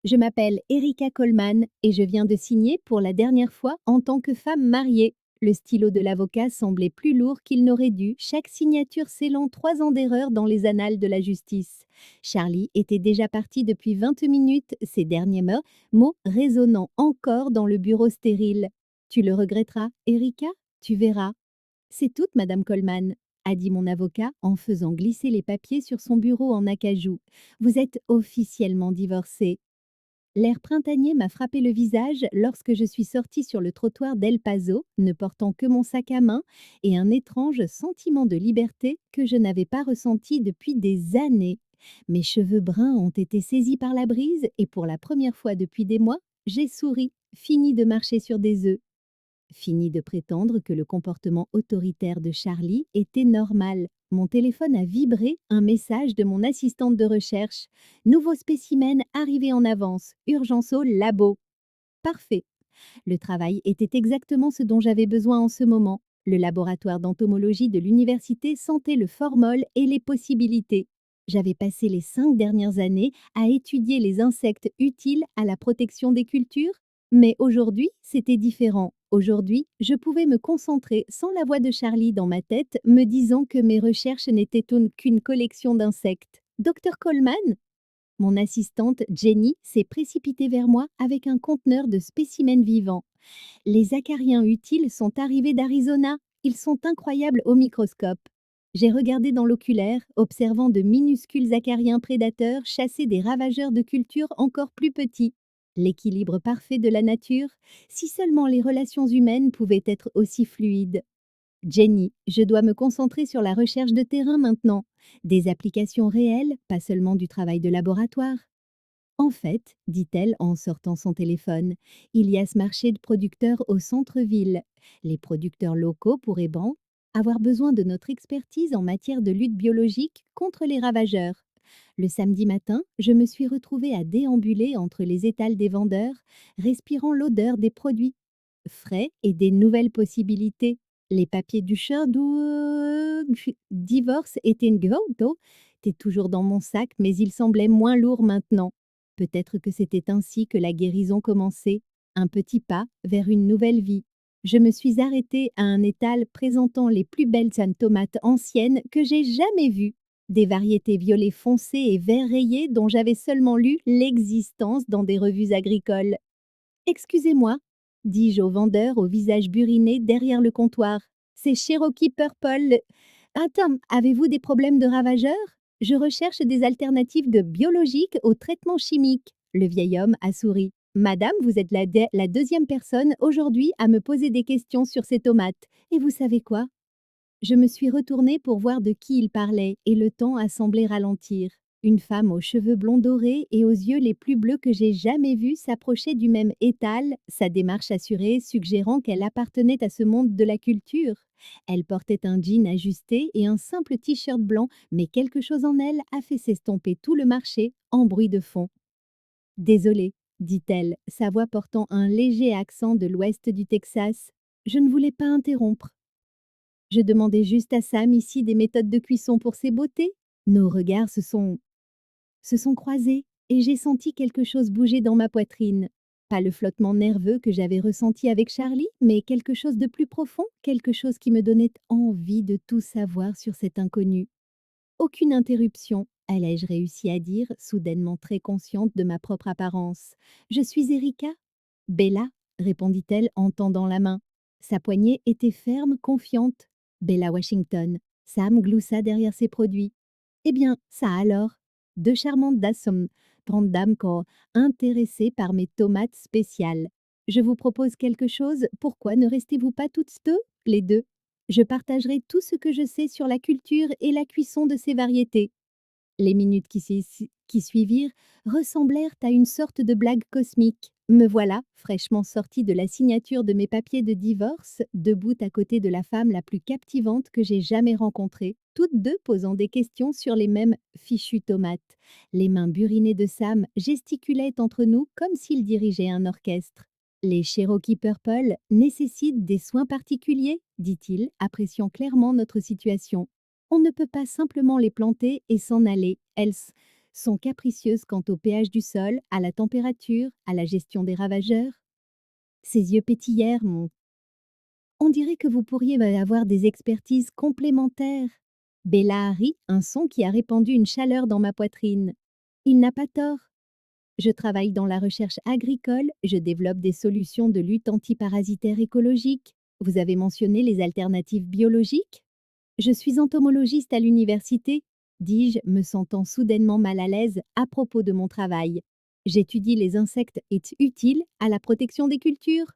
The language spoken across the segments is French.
Je m'appelle Erika Coleman et je viens de signer pour la dernière fois en tant que femme mariée. Le stylo de l'avocat semblait plus lourd qu'il n'aurait dû, chaque signature scellant 3 ans d'erreur dans les annales de la justice. Charlie était déjà parti depuis 20 minutes, ses derniers mots résonnant encore dans le bureau stérile. Tu le regretteras, Erika? Tu verras. C'est tout, Madame Coleman, a dit mon avocat en faisant glisser les papiers sur son bureau en acajou. Vous êtes officiellement divorcée. L'air printanier m'a frappé le visage lorsque je suis sortie sur le trottoir d'El Paso, ne portant que mon sac à main et un étrange sentiment de liberté que je n'avais pas ressenti depuis des années. Mes cheveux bruns ont été saisis par la brise et pour la première fois depuis des mois, j'ai souri, fini de marcher sur des œufs. Fini de prétendre que le comportement autoritaire de Charlie était normal. Mon téléphone a vibré, un message de mon assistante de recherche. Nouveau spécimen arrivé en avance, urgence au labo. Parfait. Le travail était exactement ce dont j'avais besoin en ce moment. Le laboratoire d'entomologie de l'université sentait le formol et les possibilités. J'avais passé les 5 dernières années à étudier les insectes utiles à la protection des cultures, mais aujourd'hui, c'était différent. Aujourd'hui, je pouvais me concentrer sans la voix de Charlie dans ma tête me disant que mes recherches n'étaient qu'une collection d'insectes. Docteur Coleman? Mon assistante, Jenny, s'est précipitée vers moi avec un conteneur de spécimens vivants. Les acariens utiles sont arrivés d'Arizona. Ils sont incroyables au microscope. J'ai regardé dans l'oculaire, observant de minuscules acariens prédateurs chasser des ravageurs de cultures encore plus petits. L'équilibre parfait de la nature, si seulement les relations humaines pouvaient être aussi fluides. Jenny, je dois me concentrer sur la recherche de terrain maintenant. Des applications réelles, pas seulement du travail de laboratoire. En fait, dit-elle en sortant son téléphone, il y a ce marché de producteurs au centre-ville. Les producteurs locaux pourraient avoir besoin de notre expertise en matière de lutte biologique contre les ravageurs. Le samedi matin, je me suis retrouvée à déambuler entre les étals des vendeurs, respirant l'odeur des produits frais et des nouvelles possibilités. Les papiers du divorce étaient une gauto, étaient toujours dans mon sac, mais ils semblaient moins lourds maintenant. Peut-être que c'était ainsi que la guérison commençait, un petit pas vers une nouvelle vie. Je me suis arrêtée à un étal présentant les plus belles tomates anciennes que j'ai jamais vues. Des variétés violet foncé et vert rayé dont j'avais seulement lu l'existence dans des revues agricoles. Excusez-moi, dis-je au vendeur au visage buriné derrière le comptoir. C'est Cherokee Purple. Attends, avez-vous des problèmes de ravageurs? Je recherche des alternatives de biologiques au traitement chimique. Le vieil homme a souri. Madame, vous êtes la deuxième personne aujourd'hui à me poser des questions sur ces tomates. Et vous savez quoi? Je me suis retournée pour voir de qui il parlait et le temps a semblé ralentir. Une femme aux cheveux blonds dorés et aux yeux les plus bleus que j'ai jamais vus s'approchait du même étal, sa démarche assurée suggérant qu'elle appartenait à ce monde de la culture. Elle portait un jean ajusté et un simple t-shirt blanc, mais quelque chose en elle a fait s'estomper tout le marché en bruit de fond. Désolée, dit-elle, sa voix portant un léger accent de l'ouest du Texas. Je ne voulais pas interrompre. Je demandais juste à Sam ici des méthodes de cuisson pour ses beautés. Nos regards se sont croisés et j'ai senti quelque chose bouger dans ma poitrine. Pas le flottement nerveux que j'avais ressenti avec Charlie, mais quelque chose de plus profond, quelque chose qui me donnait envie de tout savoir sur cet inconnu. Aucune interruption, allais-je réussi à dire, soudainement très consciente de ma propre apparence. Je suis Erika. Bella, répondit-elle en tendant la main. Sa poignée était ferme, confiante. Bella Washington. Sam gloussa derrière ses produits. Eh bien, ça alors? Deux charmantes dames intéressées par mes tomates spéciales. Je vous propose quelque chose, pourquoi ne restez-vous pas toutes deux, les deux? Je partagerai tout ce que je sais sur la culture et la cuisson de ces variétés. Les minutes qui suivirent ressemblèrent à une sorte de blague cosmique. Me voilà, fraîchement sortie de la signature de mes papiers de divorce, debout à côté de la femme la plus captivante que j'ai jamais rencontrée, toutes deux posant des questions sur les mêmes fichues tomates. Les mains burinées de Sam gesticulaient entre nous comme s'il dirigeait un orchestre. Les Cherokee Purple nécessitent des soins particuliers, dit-il, appréciant clairement notre situation. On ne peut pas simplement les planter et s'en aller. Elles sont capricieuses quant au pH du sol, à la température, à la gestion des ravageurs. Ses yeux pétillèrent, mon. On dirait que vous pourriez avoir des expertises complémentaires. Bella a ri, un son qui a répandu une chaleur dans ma poitrine. Il n'a pas tort. Je travaille dans la recherche agricole, je développe des solutions de lutte antiparasitaire écologique. Vous avez mentionné les alternatives biologiques? Je suis entomologiste à l'université, dis-je, me sentant soudainement mal à l'aise à propos de mon travail. J'étudie les insectes utiles à la protection des cultures.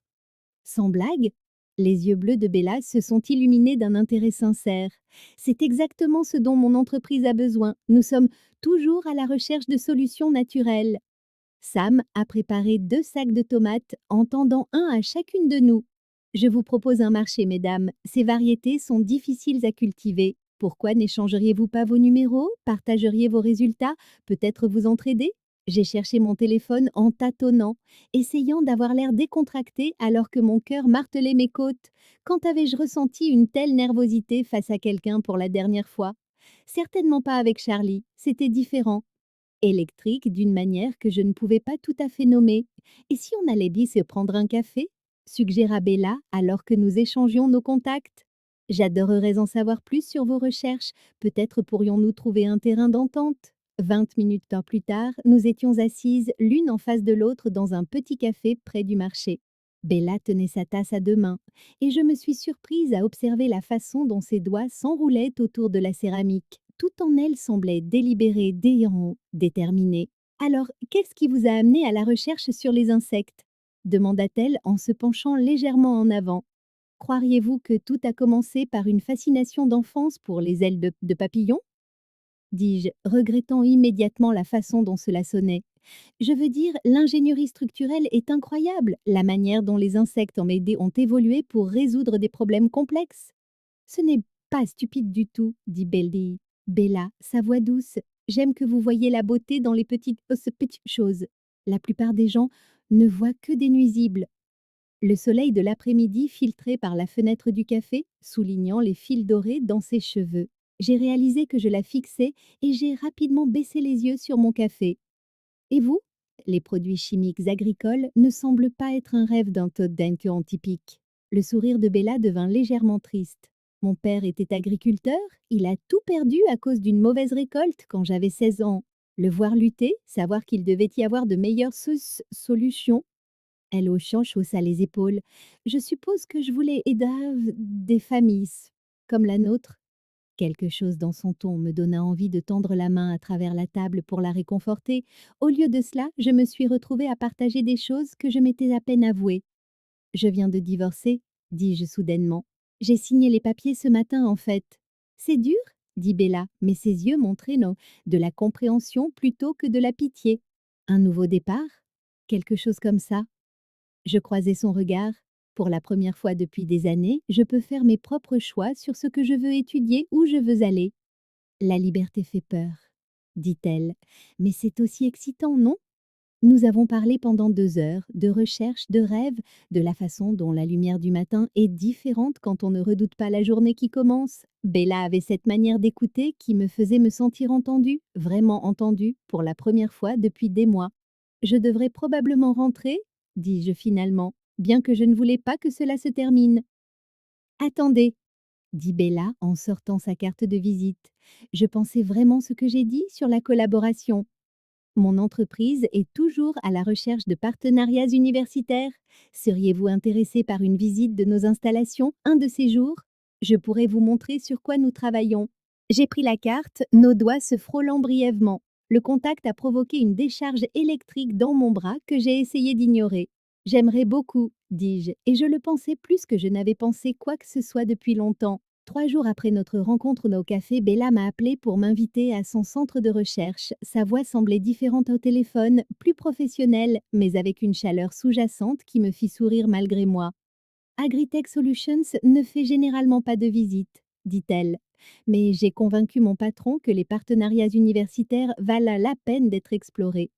Sans blague, les yeux bleus de Bella se sont illuminés d'un intérêt sincère. C'est exactement ce dont mon entreprise a besoin. Nous sommes toujours à la recherche de solutions naturelles. Sam a préparé 2 sacs de tomates, en tendant un à chacune de nous. Je vous propose un marché, mesdames. Ces variétés sont difficiles à cultiver. Pourquoi n'échangeriez-vous pas vos numéros? Partageriez vos résultats? Peut-être vous entraider? J'ai cherché mon téléphone en tâtonnant, essayant d'avoir l'air décontracté alors que mon cœur martelait mes côtes. Quand avais-je ressenti une telle nervosité face à quelqu'un pour la dernière fois? Certainement pas avec Charlie, c'était différent. Électrique d'une manière que je ne pouvais pas tout à fait nommer. Et si on allait bien se prendre un café? Suggéra Bella alors que nous échangions nos contacts. J'adorerais en savoir plus sur vos recherches. Peut-être pourrions-nous trouver un terrain d'entente. 20 minutes plus tard, nous étions assises l'une en face de l'autre dans un petit café près du marché. Bella tenait sa tasse à 2 mains, et je me suis surprise à observer la façon dont ses doigts s'enroulaient autour de la céramique. Tout en elle semblait délibéré, déterminé. Alors, qu'est-ce qui vous a amené à la recherche sur les insectes? Demanda-t-elle en se penchant légèrement en avant. Croiriez-vous que tout a commencé par une fascination d'enfance pour les ailes de papillon? Dis-je, regrettant immédiatement la façon dont cela sonnait. Je veux dire, l'ingénierie structurelle est incroyable, la manière dont les insectes ont évolué pour résoudre des problèmes complexes. Ce n'est pas stupide du tout, dit Bella, sa voix douce. J'aime que vous voyez la beauté dans les petites choses. La plupart des gens ne voient que des nuisibles. Le soleil de l'après-midi filtrait par la fenêtre du café, soulignant les fils dorés dans ses cheveux. J'ai réalisé que je la fixais et j'ai rapidement baissé les yeux sur mon café. Et vous? Les produits chimiques agricoles ne semblent pas être un rêve d'un Todd Denkeon typique. Le sourire de Bella devint légèrement triste. Mon père était agriculteur, il a tout perdu à cause d'une mauvaise récolte quand j'avais 16 ans. Le voir lutter, savoir qu'il devait y avoir de meilleures solutions. Elle haussa les épaules. Je suppose que je voulais aider des familles comme la nôtre. Quelque chose dans son ton me donna envie de tendre la main à travers la table pour la réconforter. Au lieu de cela, je me suis retrouvée à partager des choses que je m'étais à peine avouées. Je viens de divorcer, dis-je soudainement. J'ai signé les papiers ce matin, en fait. C'est dur, dit Bella, mais ses yeux montraient de la compréhension plutôt que de la pitié. Un nouveau départ? Quelque chose comme ça. Je croisai son regard. Pour la première fois depuis des années, je peux faire mes propres choix sur ce que je veux étudier, où je veux aller. La liberté fait peur, dit-elle, mais c'est aussi excitant, non? Nous avons parlé pendant 2 heures de recherche, de rêve, de la façon dont la lumière du matin est différente quand on ne redoute pas la journée qui commence. Bella avait cette manière d'écouter qui me faisait me sentir entendue, vraiment entendue, pour la première fois depuis des mois. Je devrais probablement rentrer, dis-je finalement, bien que je ne voulais pas que cela se termine. Attendez, dit Bella en sortant sa carte de visite. Je pensais vraiment ce que j'ai dit sur la collaboration. Mon entreprise est toujours à la recherche de partenariats universitaires. Seriez-vous intéressé par une visite de nos installations un de ces jours? Je pourrais vous montrer sur quoi nous travaillons. J'ai pris la carte, nos doigts se frôlant brièvement. Le contact a provoqué une décharge électrique dans mon bras que j'ai essayé d'ignorer. J'aimerais beaucoup, dis-je, et je le pensais plus que je n'avais pensé quoi que ce soit depuis longtemps. 3 jours après notre rencontre au café, Bella m'a appelé pour m'inviter à son centre de recherche. Sa voix semblait différente au téléphone, plus professionnelle, mais avec une chaleur sous-jacente qui me fit sourire malgré moi. Agritech Solutions ne fait généralement pas de visite, dit-elle. Mais j'ai convaincu mon patron que les partenariats universitaires valent la peine d'être explorés.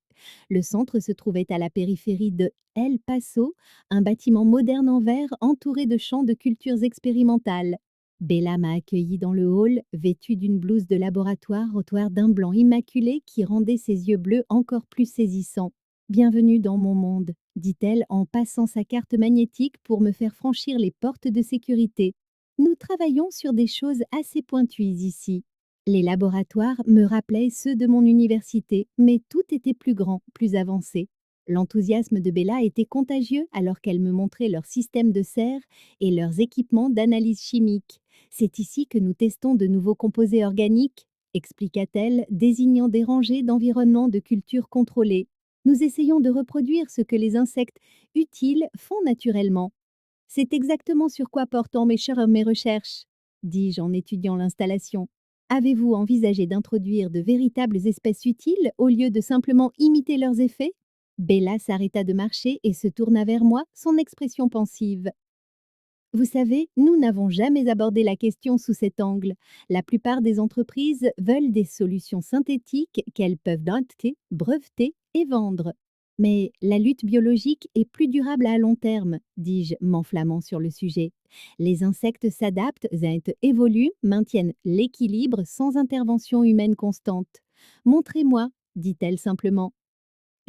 Le centre se trouvait à la périphérie de El Paso, un bâtiment moderne en verre entouré de champs de cultures expérimentales. Bella m'a accueillie dans le hall, vêtue d'une blouse de laboratoire au toit d'un blanc immaculé qui rendait ses yeux bleus encore plus saisissants. Bienvenue dans mon monde, dit-elle en passant sa carte magnétique pour me faire franchir les portes de sécurité. Nous travaillons sur des choses assez pointues ici. Les laboratoires me rappelaient ceux de mon université, mais tout était plus grand, plus avancé. L'enthousiasme de Bella était contagieux alors qu'elle me montrait leur système de serre et leurs équipements d'analyse chimique. C'est ici que nous testons de nouveaux composés organiques, expliqua-t-elle, désignant des rangées d'environnements de culture contrôlés. Nous essayons de reproduire ce que les insectes utiles font naturellement. C'est exactement sur quoi portent mes recherches, dis-je en étudiant l'installation. Avez-vous envisagé d'introduire de véritables espèces utiles au lieu de simplement imiter leurs effets? Bella s'arrêta de marcher et se tourna vers moi, son expression pensive. Vous savez, nous n'avons jamais abordé la question sous cet angle. La plupart des entreprises veulent des solutions synthétiques qu'elles peuvent dompter, breveter et vendre. Mais la lutte biologique est plus durable à long terme, dis-je, m'enflammant sur le sujet. Les insectes s'adaptent, évoluent, maintiennent l'équilibre sans intervention humaine constante. Montrez-moi, dit-elle simplement.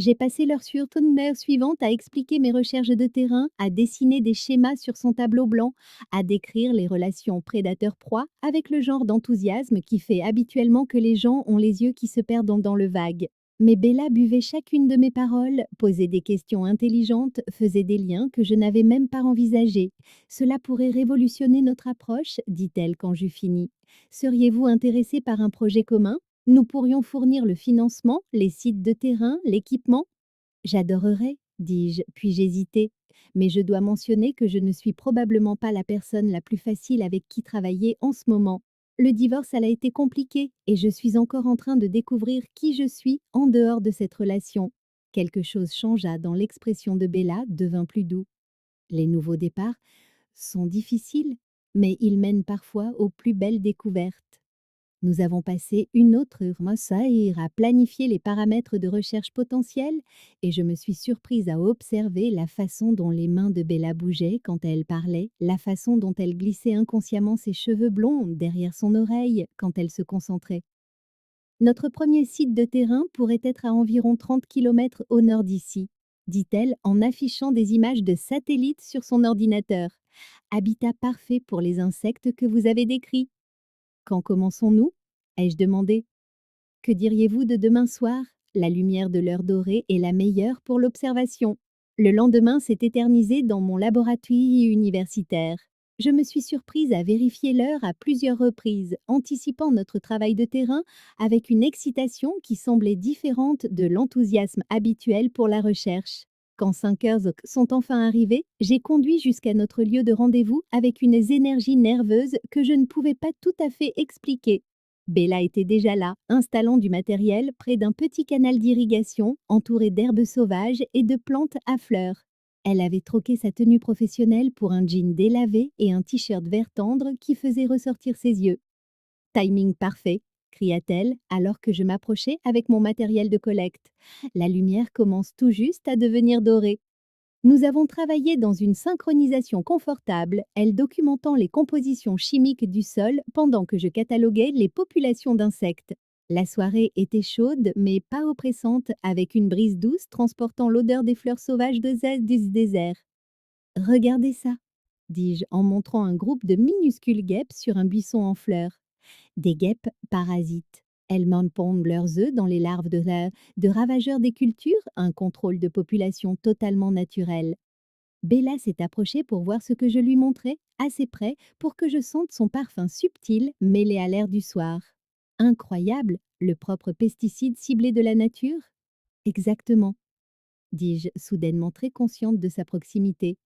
J'ai passé l'heure suivante à expliquer mes recherches de terrain, à dessiner des schémas sur son tableau blanc, à décrire les relations prédateur-proie avec le genre d'enthousiasme qui fait habituellement que les gens ont les yeux qui se perdent dans le vague. Mais Bella buvait chacune de mes paroles, posait des questions intelligentes, faisait des liens que je n'avais même pas envisagés. Cela pourrait révolutionner notre approche, dit-elle quand j'eus fini. Seriez-vous intéressé par un projet commun? Nous pourrions fournir le financement, les sites de terrain, l'équipement. J'adorerais, dis-je, puis j'hésitai. Mais je dois mentionner que je ne suis probablement pas la personne la plus facile avec qui travailler en ce moment. Le divorce, elle a été compliqué et je suis encore en train de découvrir qui je suis en dehors de cette relation. Quelque chose changea dans l'expression de Bella, devint plus doux. Les nouveaux départs sont difficiles, mais ils mènent parfois aux plus belles découvertes. Nous avons passé une autre heure à planifier les paramètres de recherche potentiels et je me suis surprise à observer la façon dont les mains de Bella bougeaient quand elle parlait, la façon dont elle glissait inconsciemment ses cheveux blonds derrière son oreille quand elle se concentrait. Notre premier site de terrain pourrait être à environ 30 kilomètres au nord d'ici, dit-elle en affichant des images de satellites sur son ordinateur. Habitat parfait pour les insectes que vous avez décrits. Quand commençons-nous? Ai-je demandé. Que diriez-vous de demain soir? La lumière de l'heure dorée est la meilleure pour l'observation. Le lendemain s'est éternisé dans mon laboratoire universitaire. Je me suis surprise à vérifier l'heure à plusieurs reprises, anticipant notre travail de terrain avec une excitation qui semblait différente de l'enthousiasme habituel pour la recherche. Quand 5 heures sont enfin arrivées, j'ai conduit jusqu'à notre lieu de rendez-vous avec une énergie nerveuse que je ne pouvais pas tout à fait expliquer. Bella était déjà là, installant du matériel près d'un petit canal d'irrigation entouré d'herbes sauvages et de plantes à fleurs. Elle avait troqué sa tenue professionnelle pour un jean délavé et un t-shirt vert tendre qui faisait ressortir ses yeux. Timing parfait, cria-t-elle alors que je m'approchais avec mon matériel de collecte. La lumière commence tout juste à devenir dorée. Nous avons travaillé dans une synchronisation confortable, elle documentant les compositions chimiques du sol pendant que je cataloguais les populations d'insectes. La soirée était chaude mais pas oppressante, avec une brise douce transportant l'odeur des fleurs sauvages du désert. Regardez ça, dis-je en montrant un groupe de minuscules guêpes sur un buisson en fleurs. Des guêpes parasites. Elles pondent leurs œufs dans les larves de ravageurs des cultures, un contrôle de population totalement naturel. Bella s'est approchée pour voir ce que je lui montrais, assez près pour que je sente son parfum subtil mêlé à l'air du soir. Incroyable, le propre pesticide ciblé de la nature? Exactement, dis-je, soudainement très consciente de sa proximité.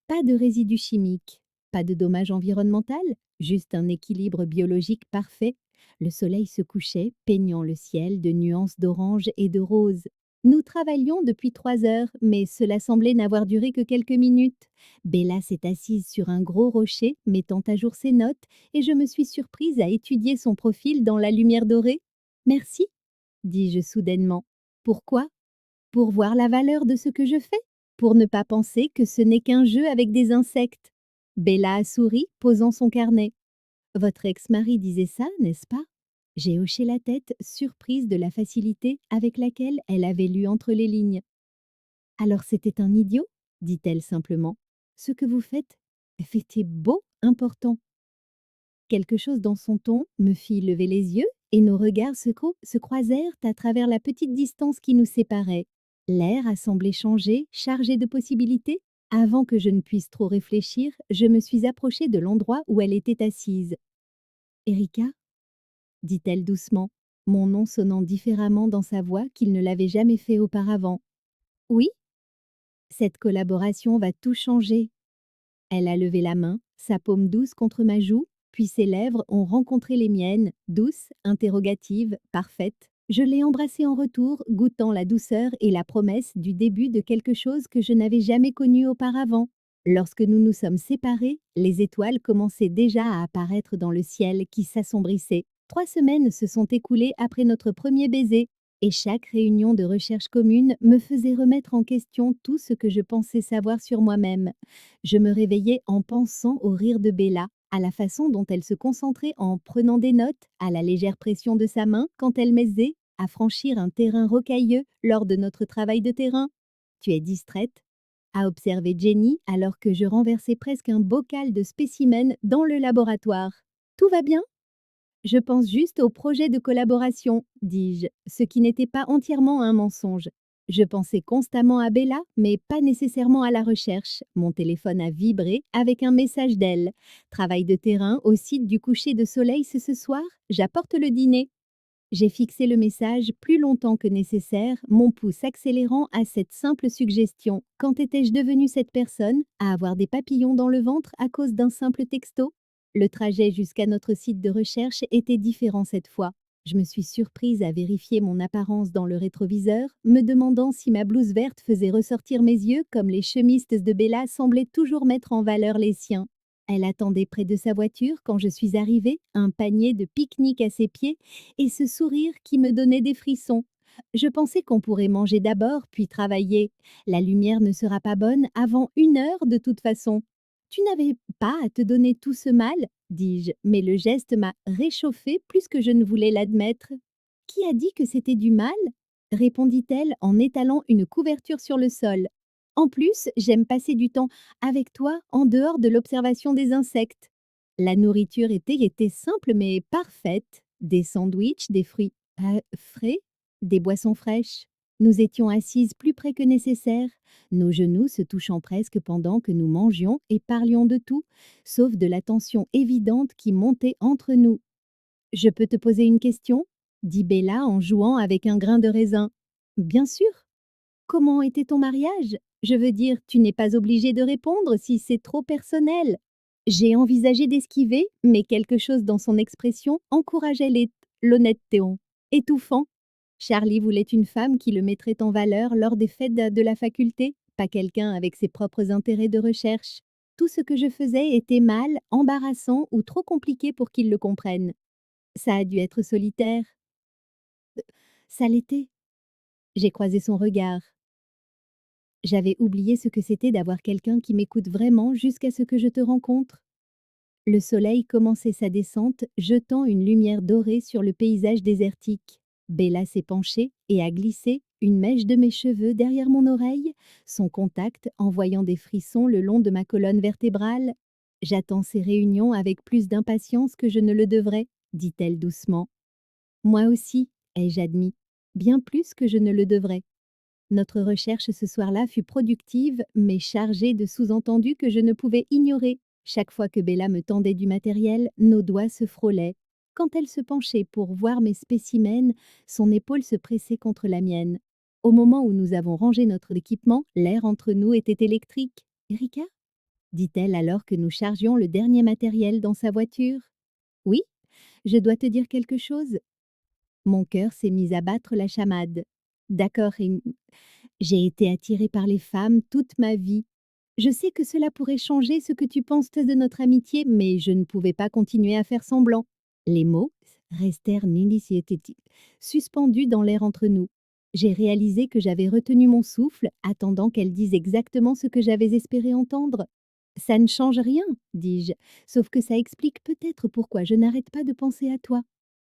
Pas de résidus chimiques, pas de dommage environnemental, juste un équilibre biologique parfait. Le soleil se couchait, peignant le ciel de nuances d'orange et de rose. Nous travaillions depuis 3 heures, mais cela semblait n'avoir duré que quelques minutes. Bella s'est assise sur un gros rocher, mettant à jour ses notes, et je me suis surprise à étudier son profil dans la lumière dorée. Merci, dis-je soudainement. Pourquoi? Pour voir la valeur de ce que je fais, pour ne pas penser que ce n'est qu'un jeu avec des insectes. Bella a souri, posant son carnet. Votre ex-mari disait ça, n'est-ce pas? J'ai hoché la tête, surprise de la facilité avec laquelle elle avait lu entre les lignes. Alors c'était un idiot? Dit-elle simplement. Ce que vous faites, c'était beau, important. Quelque chose dans son ton me fit lever les yeux et nos regards se croisèrent à travers la petite distance qui nous séparait. L'air a semblé changer, chargé de possibilités. Avant que je ne puisse trop réfléchir, je me suis approchée de l'endroit où elle était assise. Erika, dit-elle doucement, mon nom sonnant différemment dans sa voix qu'il ne l'avait jamais fait auparavant. Oui, cette collaboration va tout changer. Elle a levé la main, sa paume douce contre ma joue, puis ses lèvres ont rencontré les miennes, douces, interrogatives, parfaites. Je l'ai embrassée en retour, goûtant la douceur et la promesse du début de quelque chose que je n'avais jamais connu auparavant. Lorsque nous nous sommes séparés, les étoiles commençaient déjà à apparaître dans le ciel qui s'assombrissait. 3 semaines se sont écoulées après notre premier baiser, et chaque réunion de recherche commune me faisait remettre en question tout ce que je pensais savoir sur moi-même. Je me réveillais en pensant au rire de Bella, à la façon dont elle se concentrait en prenant des notes, à la légère pression de sa main quand elle m'aidait à franchir un terrain rocailleux lors de notre travail de terrain. Tu es distraite? A observé Jenny alors que je renversais presque un bocal de spécimens dans le laboratoire. Tout va bien? Je pense juste au projet de collaboration, dis-je, ce qui n'était pas entièrement un mensonge. Je pensais constamment à Bella, mais pas nécessairement à la recherche. Mon téléphone a vibré avec un message d'elle. Travail de terrain au site du coucher de soleil ce soir, j'apporte le dîner. J'ai fixé le message plus longtemps que nécessaire, mon pouce accélérant à cette simple suggestion. Quand étais-je devenue cette personne à avoir des papillons dans le ventre à cause d'un simple texto? Le trajet jusqu'à notre site de recherche était différent cette fois. Je me suis surprise à vérifier mon apparence dans le rétroviseur, me demandant si ma blouse verte faisait ressortir mes yeux comme les chemistes de Bella semblaient toujours mettre en valeur les siens. Elle attendait près de sa voiture quand je suis arrivée, un panier de pique-nique à ses pieds et ce sourire qui me donnait des frissons. Je pensais qu'on pourrait manger d'abord, puis travailler. La lumière ne sera pas bonne avant 1 heure de toute façon. Tu n'avais pas à te donner tout ce mal, dis-je, mais le geste m'a réchauffée plus que je ne voulais l'admettre. Qui a dit que c'était du mal? Répondit-elle en étalant une couverture sur le sol. En plus, j'aime passer du temps avec toi en dehors de l'observation des insectes. La nourriture était simple mais parfaite. Des sandwichs, des fruits frais, des boissons fraîches. Nous étions assises plus près que nécessaire, nos genoux se touchant presque pendant que nous mangions et parlions de tout, sauf de la tension évidente qui montait entre nous. Je peux te poser une question? Dit Bella en jouant avec un grain de raisin. Bien sûr. Comment était ton mariage? Je veux dire, tu n'es pas obligé de répondre si c'est trop personnel. J'ai envisagé d'esquiver, mais quelque chose dans son expression encourageait l'honnêteté. Étouffant. Charlie voulait une femme qui le mettrait en valeur lors des fêtes de la faculté, pas quelqu'un avec ses propres intérêts de recherche. Tout ce que je faisais était mal, embarrassant ou trop compliqué pour qu'il le comprenne. Ça a dû être solitaire. Ça l'était. J'ai croisé son regard. J'avais oublié ce que c'était d'avoir quelqu'un qui m'écoute vraiment jusqu'à ce que je te rencontre. Le soleil commençait sa descente, jetant une lumière dorée sur le paysage désertique. Bella s'est penchée et a glissé une mèche de mes cheveux derrière mon oreille, son contact envoyant des frissons le long de ma colonne vertébrale. J'attends ces réunions avec plus d'impatience que je ne le devrais, dit-elle doucement. Moi aussi, ai-je admis, bien plus que je ne le devrais. Notre recherche ce soir-là fut productive, mais chargée de sous-entendus que je ne pouvais ignorer. Chaque fois que Bella me tendait du matériel, nos doigts se frôlaient. Quand elle se penchait pour voir mes spécimens, son épaule se pressait contre la mienne. Au moment où nous avons rangé notre équipement, l'air entre nous était électrique. Erika? Dit-elle alors que nous chargions le dernier matériel dans sa voiture. Oui, je dois te dire quelque chose. Mon cœur s'est mis à battre la chamade. D'accord, j'ai été attirée par les femmes toute ma vie. Je sais que cela pourrait changer ce que tu penses de notre amitié, mais je ne pouvais pas continuer à faire semblant. Les mots restèrent suspendus dans l'air entre nous. J'ai réalisé que j'avais retenu mon souffle, attendant qu'elle dise exactement ce que j'avais espéré entendre. Ça ne change rien, dis-je, sauf que ça explique peut-être pourquoi je n'arrête pas de penser à toi.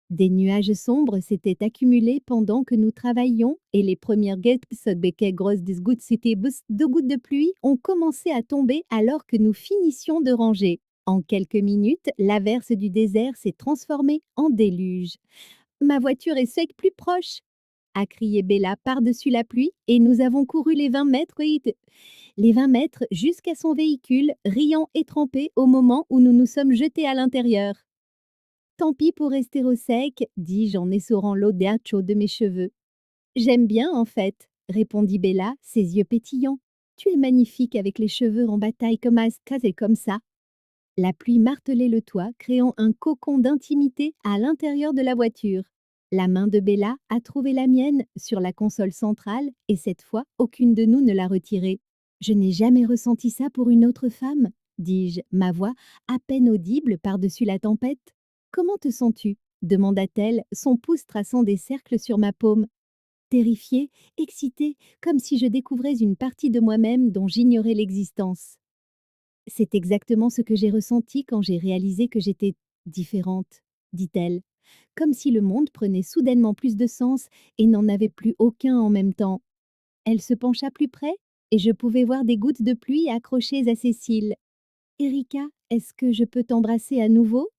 Des nuages sombres s'étaient accumulés pendant que nous travaillions et les premières de gouttes de pluie ont commencé à tomber alors que nous finissions de ranger. En quelques minutes, l'averse du désert s'est transformée en déluge. Ma voiture est sec plus proche, a crié Bella par-dessus la pluie et nous avons couru les 20 mètres jusqu'à son véhicule, riant et trempés au moment où nous nous sommes jetés à l'intérieur. Tant pis pour rester au sec, dis-je en essorant l'eau d'Acho de mes cheveux. J'aime bien, en fait, répondit Bella, ses yeux pétillants. Tu es magnifique avec les cheveux en bataille comme Aska et comme ça. La pluie martelait le toit, créant un cocon d'intimité à l'intérieur de la voiture. La main de Bella a trouvé la mienne sur la console centrale et cette fois, aucune de nous ne l'a retirée. Je n'ai jamais ressenti ça pour une autre femme, dis-je, ma voix à peine audible par-dessus la tempête. Comment te sens-tu demanda-t-elle, son pouce traçant des cercles sur ma paume. Terrifiée, excitée, comme si je découvrais une partie de moi-même dont j'ignorais l'existence. C'est exactement ce que j'ai ressenti quand j'ai réalisé que j'étais différente, dit-elle, comme si le monde prenait soudainement plus de sens et n'en avait plus aucun en même temps. Elle se pencha plus près et je pouvais voir des gouttes de pluie accrochées à ses cils. Erika, est-ce que je peux t'embrasser à nouveau?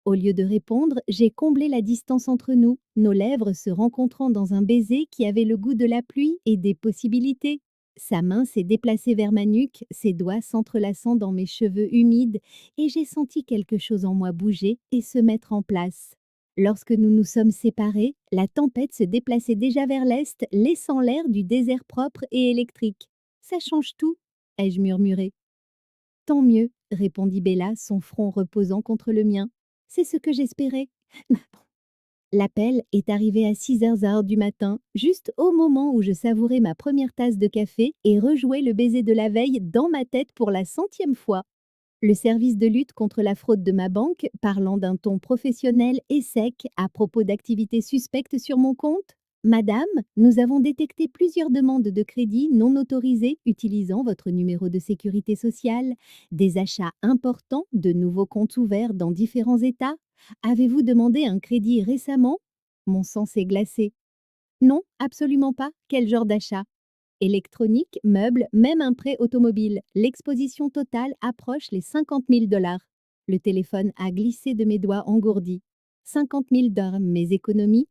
Au lieu de répondre, j'ai comblé la distance entre nous, nos lèvres se rencontrant dans un baiser qui avait le goût de la pluie et des possibilités. Sa main s'est déplacée vers ma nuque, ses doigts s'entrelaçant dans mes cheveux humides, et j'ai senti quelque chose en moi bouger et se mettre en place. Lorsque nous nous sommes séparés, la tempête se déplaçait déjà vers l'est, laissant l'air du désert propre et électrique. Ça change tout, ai-je murmuré. Tant mieux, répondit Bella, son front reposant contre le mien. C'est ce que j'espérais. L'appel est arrivé à 6h du matin, juste au moment où je savourais ma première tasse de café et rejouais le baiser de la veille dans ma tête pour la 100e fois. Le service de lutte contre la fraude de ma banque, parlant d'un ton professionnel et sec à propos d'activités suspectes sur mon compte. Madame, nous avons détecté plusieurs demandes de crédit non autorisées utilisant votre numéro de sécurité sociale, des achats importants, de nouveaux comptes ouverts dans différents États. Avez-vous demandé un crédit récemment? Mon sang s'est glacé. Non, absolument pas. Quel genre d'achat? Électronique, meubles, même un prêt automobile. L'exposition totale approche les 50 000 $. Le téléphone a glissé de mes doigts engourdis. 50 000 $, mes économies,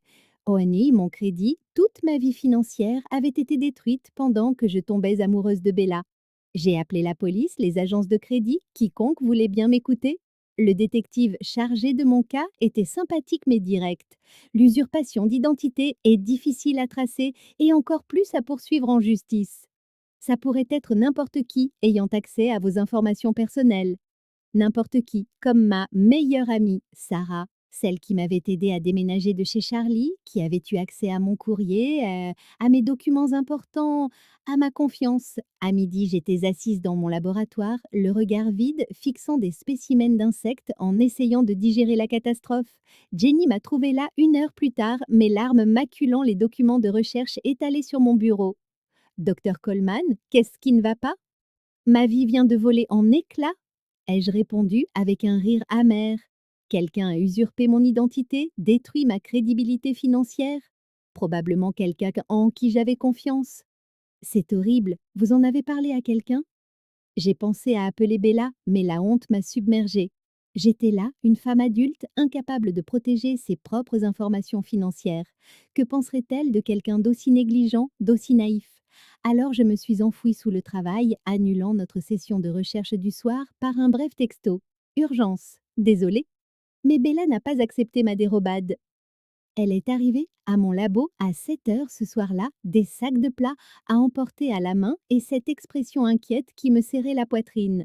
ONI, mon crédit, toute ma vie financière avait été détruite pendant que je tombais amoureuse de Bella. J'ai appelé la police, les agences de crédit, quiconque voulait bien m'écouter. Le détective chargé de mon cas était sympathique mais direct. L'usurpation d'identité est difficile à tracer et encore plus à poursuivre en justice. Ça pourrait être n'importe qui ayant accès à vos informations personnelles. N'importe qui, comme ma meilleure amie, Sarah, celle qui m'avait aidée à déménager de chez Charlie, qui avait eu accès à mon courrier, à mes documents importants, à ma confiance. À midi, j'étais assise dans mon laboratoire, le regard vide, fixant des spécimens d'insectes en essayant de digérer la catastrophe. Jenny m'a trouvée là 1 heure plus tard, mes larmes maculant les documents de recherche étalés sur mon bureau. Docteur Coleman, qu'est-ce qui ne va pas? Ma vie vient de voler en éclats, ai-je répondu avec un rire amer. Quelqu'un a usurpé mon identité, détruit ma crédibilité financière. Probablement quelqu'un en qui j'avais confiance. C'est horrible, vous en avez parlé à quelqu'un? J'ai pensé à appeler Bella, mais la honte m'a submergée. J'étais là, une femme adulte, incapable de protéger ses propres informations financières. Que penserait-elle de quelqu'un d'aussi négligent, d'aussi naïf? Alors je me suis enfouie sous le travail, annulant notre session de recherche du soir par un bref texto. Urgence. Désolée. Mais Bella n'a pas accepté ma dérobade. Elle est arrivée à mon labo à 7h ce soir-là, des sacs de plats à emporter à la main et cette expression inquiète qui me serrait la poitrine.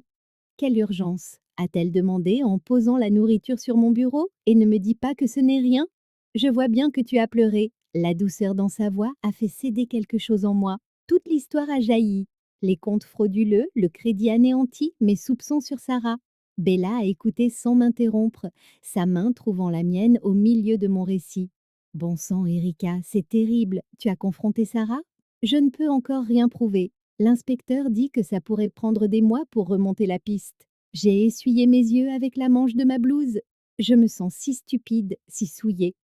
Quelle urgence? A-t-elle demandé en posant la nourriture sur mon bureau et ne me dis pas que ce n'est rien? Je vois bien que tu as pleuré. La douceur dans sa voix a fait céder quelque chose en moi. Toute l'histoire a jailli. Les comptes frauduleux, le crédit anéanti, mes soupçons sur Sarah. Bella a écouté sans m'interrompre, sa main trouvant la mienne au milieu de mon récit. Bon sang, Erika, c'est terrible. Tu as confronté Sarah? Je ne peux encore rien prouver. L'inspecteur dit que ça pourrait prendre des mois pour remonter la piste. J'ai essuyé mes yeux avec la manche de ma blouse. Je me sens si stupide, si souillée.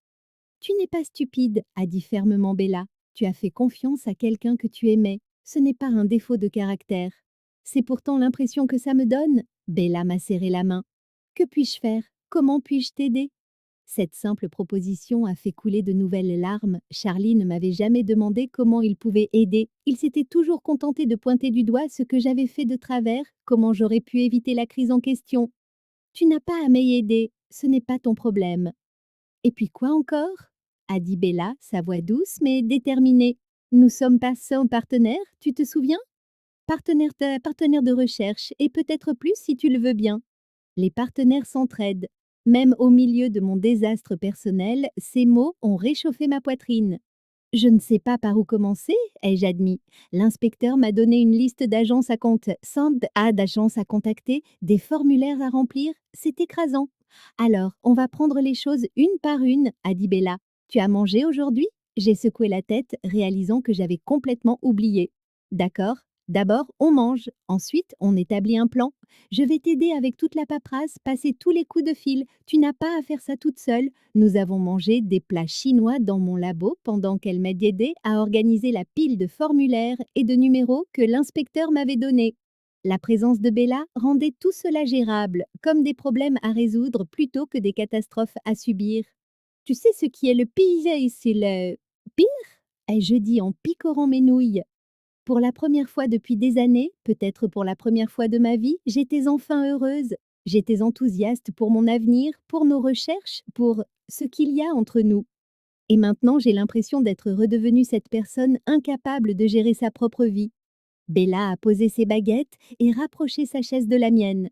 Tu n'es pas stupide, a dit fermement Bella. Tu as fait confiance à quelqu'un que tu aimais. Ce n'est pas un défaut de caractère. C'est pourtant l'impression que ça me donne. Bella m'a serré la main. Que puis-je faire? Comment puis-je t'aider? Cette simple proposition a fait couler de nouvelles larmes. Charlie ne m'avait jamais demandé comment il pouvait aider. Il s'était toujours contenté de pointer du doigt ce que j'avais fait de travers, comment j'aurais pu éviter la crise en question. Tu n'as pas à m'aider, ce n'est pas ton problème. Et puis quoi encore? A dit Bella, sa voix douce mais déterminée. Nous sommes passés partenaires, tu te souviens? Partenaires de recherche, et peut-être plus si tu le veux bien. Les partenaires s'entraident. Même au milieu de mon désastre personnel, ces mots ont réchauffé ma poitrine. Je ne sais pas par où commencer, ai-je admis. L'inspecteur m'a donné une liste d'agences à contacter, des formulaires à remplir. C'est écrasant. Alors, on va prendre les choses une par une, a dit Bella. Tu as mangé aujourd'hui? J'ai secoué la tête, réalisant que j'avais complètement oublié. D'accord. D'abord, on mange. Ensuite, on établit un plan. Je vais t'aider avec toute la paperasse, passer tous les coups de fil. Tu n'as pas à faire ça toute seule. Nous avons mangé des plats chinois dans mon labo pendant qu'elle m'aidait aidé à organiser la pile de formulaires et de numéros que l'inspecteur m'avait donnés. La présence de Bella rendait tout cela gérable, comme des problèmes à résoudre plutôt que des catastrophes à subir. Tu sais ce qui est le pire ici, le pire? Ai-je dit en picorant mes nouilles. Pour la première fois depuis des années, peut-être pour la première fois de ma vie, j'étais enfin heureuse. J'étais enthousiaste pour mon avenir, pour nos recherches, pour ce qu'il y a entre nous. Et maintenant, j'ai l'impression d'être redevenue cette personne incapable de gérer sa propre vie. Bella a posé ses baguettes et rapproché sa chaise de la mienne.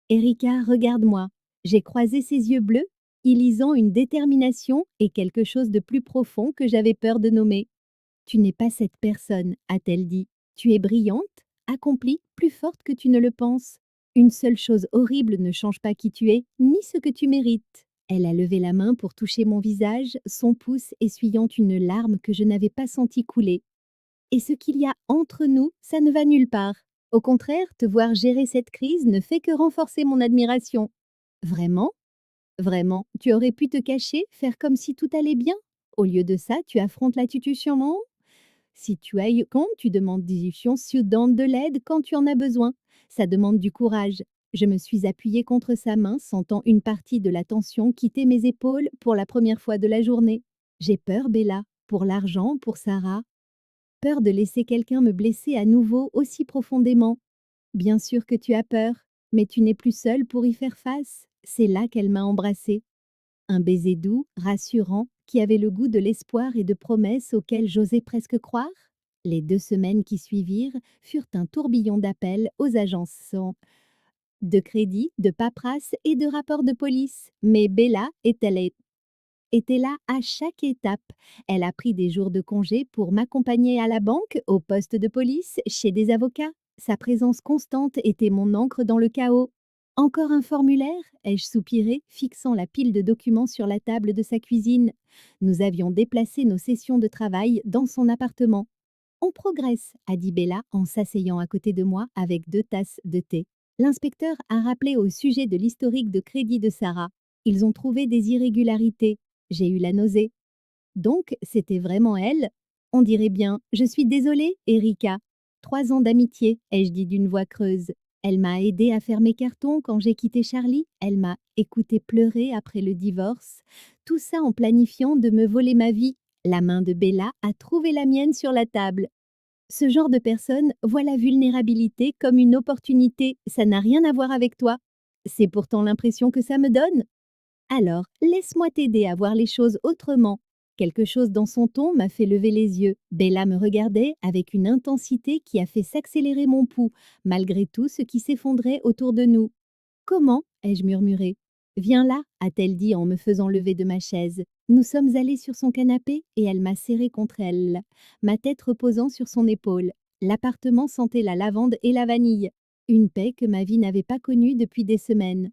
Erika, regarde-moi. J'ai croisé ses yeux bleus, y lisant une détermination et quelque chose de plus profond que j'avais peur de nommer. Tu n'es pas cette personne, a-t-elle dit. Tu es brillante, accomplie, plus forte que tu ne le penses. Une seule chose horrible ne change pas qui tu es, ni ce que tu mérites. Elle a levé la main pour toucher mon visage, son pouce essuyant une larme que je n'avais pas senti couler. Et ce qu'il y a entre nous, ça ne va nulle part. Au contraire, te voir gérer cette crise ne fait que renforcer mon admiration. Vraiment? Vraiment, tu aurais pu te cacher, faire comme si tout allait bien? Au lieu de ça, tu affrontes la situation. Si tu ailles quand tu demandes discussion, tu donnes de l'aide quand tu en as besoin. Ça demande du courage. Je me suis appuyée contre sa main, sentant une partie de la tension quitter mes épaules pour la première fois de la journée. J'ai peur, Bella, pour l'argent, pour Sarah. Peur de laisser quelqu'un me blesser à nouveau aussi profondément. Bien sûr que tu as peur, mais tu n'es plus seule pour y faire face. C'est là qu'elle m'a embrassée. Un baiser doux, rassurant, qui avait le goût de l'espoir et de promesses auxquelles j'osais presque croire. Les 2 semaines qui suivirent furent un tourbillon d'appels aux agences de crédit, de paperasse et de rapports de police. Mais Bella était là à chaque étape. Elle a pris des jours de congé pour m'accompagner à la banque, au poste de police, chez des avocats. Sa présence constante était mon encre dans le chaos. Encore un formulaire? Ai-je soupiré, fixant la pile de documents sur la table de sa cuisine. Nous avions déplacé nos sessions de travail dans son appartement. On progresse, a dit Bella en s'asseyant à côté de moi avec 2 tasses de thé. L'inspecteur a rappelé au sujet de l'historique de crédit de Sarah. Ils ont trouvé des irrégularités. J'ai eu la nausée. Donc, c'était vraiment elle? On dirait bien. Je suis désolée, Erika. 3 ans d'amitié, ai-je dit d'une voix creuse. Elle m'a aidée à faire mes cartons quand j'ai quitté Charlie. Elle m'a écouté pleurer après le divorce. Tout ça en planifiant de me voler ma vie. La main de Bella a trouvé la mienne sur la table. Ce genre de personne voit la vulnérabilité comme une opportunité. Ça n'a rien à voir avec toi. C'est pourtant l'impression que ça me donne. Alors, laisse-moi t'aider à voir les choses autrement. Quelque chose dans son ton m'a fait lever les yeux. Bella me regardait avec une intensité qui a fait s'accélérer mon pouls, malgré tout ce qui s'effondrait autour de nous. Comment? Ai-je murmuré. Viens là, a-t-elle dit en me faisant lever de ma chaise. Nous sommes allés sur son canapé et elle m'a serré contre elle, ma tête reposant sur son épaule. L'appartement sentait la lavande et la vanille. Une paix que ma vie n'avait pas connue depuis des semaines.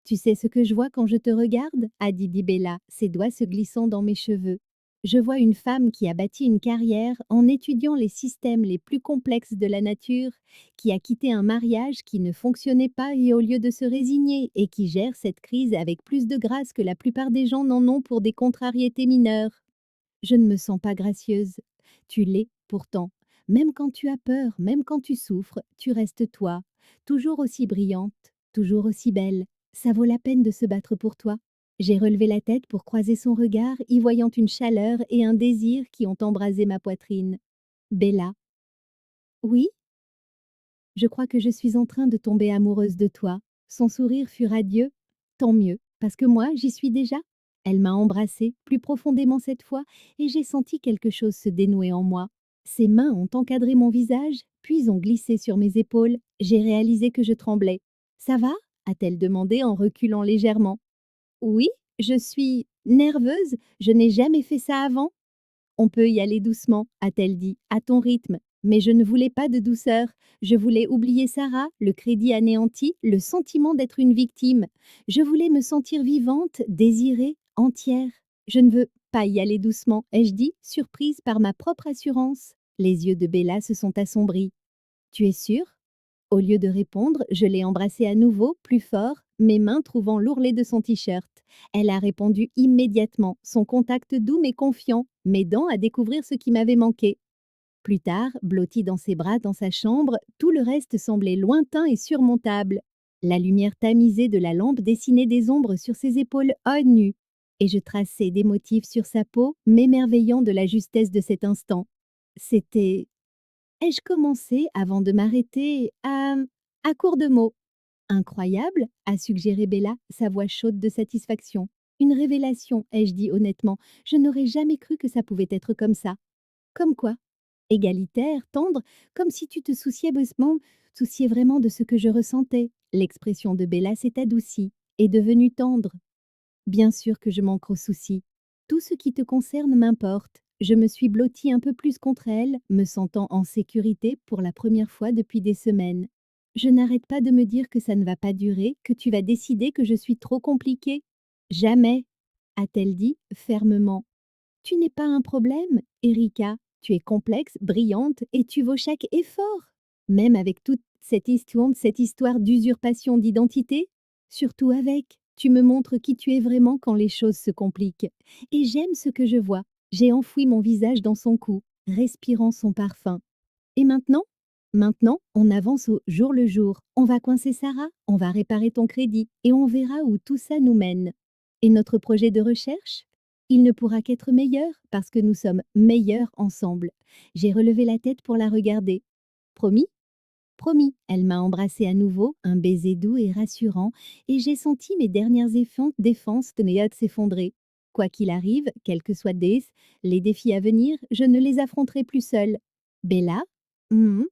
Tu sais ce que je vois quand je te regarde? A dit Bella, ses doigts se glissant dans mes cheveux. Je vois une femme qui a bâti une carrière en étudiant les systèmes les plus complexes de la nature, qui a quitté un mariage qui ne fonctionnait pas et au lieu de se résigner et qui gère cette crise avec plus de grâce que la plupart des gens n'en ont pour des contrariétés mineures. Je ne me sens pas gracieuse. Tu l'es, pourtant. Même quand tu as peur, même quand tu souffres, tu restes toi, toujours aussi brillante, toujours aussi belle. Ça vaut la peine de se battre pour toi. J'ai relevé la tête pour croiser son regard, y voyant une chaleur et un désir qui ont embrasé ma poitrine. Bella, oui, je crois que je suis en train de tomber amoureuse de toi. Son sourire fut radieux. Tant mieux, parce que moi, j'y suis déjà. Elle m'a embrassée, plus profondément cette fois, et j'ai senti quelque chose se dénouer en moi. Ses mains ont encadré mon visage, puis ont glissé sur mes épaules. J'ai réalisé que je tremblais. Ça va a-t-elle demandé en reculant légèrement. Oui, je suis nerveuse, je n'ai jamais fait ça avant. On peut y aller doucement, a-t-elle dit, à ton rythme. Mais je ne voulais pas de douceur. Je voulais oublier Sarah, le crédit anéanti, le sentiment d'être une victime. Je voulais me sentir vivante, désirée, entière. Je ne veux pas y aller doucement, ai-je dit, surprise par ma propre assurance. Les yeux de Bella se sont assombris. Tu es sûre? Au lieu de répondre, je l'ai embrassée à nouveau, plus fort, mes mains trouvant l'ourlet de son t-shirt. Elle a répondu immédiatement, son contact doux mais confiant, m'aidant à découvrir ce qui m'avait manqué. Plus tard, blottie dans ses bras dans sa chambre, tout le reste semblait lointain et surmontable. La lumière tamisée de la lampe dessinait des ombres sur ses épaules nues, et je traçais des motifs sur sa peau, m'émerveillant de la justesse de cet instant. C'était ai-je commencé, avant de m'arrêter, à court de mots. Incroyable, a suggéré Bella, sa voix chaude de satisfaction. Une révélation, ai-je dit honnêtement. Je n'aurais jamais cru que ça pouvait être comme ça. Comme quoi? Égalitaire, tendre, comme si tu te souciais vraiment de ce que je ressentais. L'expression de Bella s'est adoucie, est devenue tendre. Bien sûr que je manque aux soucis. Tout ce qui te concerne m'importe. Je me suis blottie un peu plus contre elle, me sentant en sécurité pour la première fois depuis des semaines. Je n'arrête pas de me dire que ça ne va pas durer, que tu vas décider que je suis trop compliquée. Jamais, a-t-elle dit fermement. Tu n'es pas un problème, Erika. Tu es complexe, brillante et tu vaux chaque effort. Même avec toute cette histoire d'usurpation d'identité, surtout avec, tu me montres qui tu es vraiment quand les choses se compliquent. Et j'aime ce que je vois. J'ai enfoui mon visage dans son cou, respirant son parfum. Et maintenant? Maintenant, on avance au jour le jour. On va coincer Sarah, on va réparer ton crédit et on verra où tout ça nous mène. Et notre projet de recherche? Il ne pourra qu'être meilleur parce que nous sommes meilleurs ensemble. J'ai relevé la tête pour la regarder. Promis? Promis. Elle m'a embrassé à nouveau, un baiser doux et rassurant, et j'ai senti mes dernières défenses de s'effondrer. Quoi qu'il arrive, quels que soient les défis à venir, je ne les affronterai plus seule. Bella? Mhm.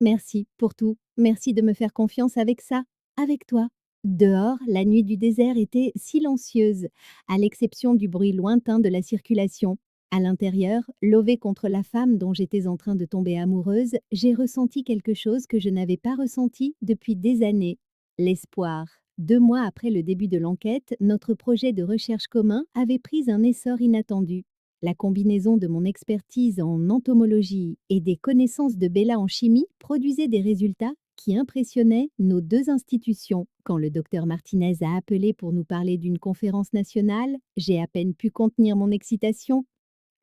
Merci pour tout. Merci de me faire confiance avec ça, avec toi. Dehors, la nuit du désert était silencieuse, à l'exception du bruit lointain de la circulation. À l'intérieur, lové contre la femme dont j'étais en train de tomber amoureuse, j'ai ressenti quelque chose que je n'avais pas ressenti depuis des années. L'espoir. 2 mois après le début de l'enquête, notre projet de recherche commun avait pris un essor inattendu. La combinaison de mon expertise en entomologie et des connaissances de Bella en chimie produisait des résultats qui impressionnaient nos deux institutions. Quand le docteur Martinez a appelé pour nous parler d'une conférence nationale, j'ai à peine pu contenir mon excitation.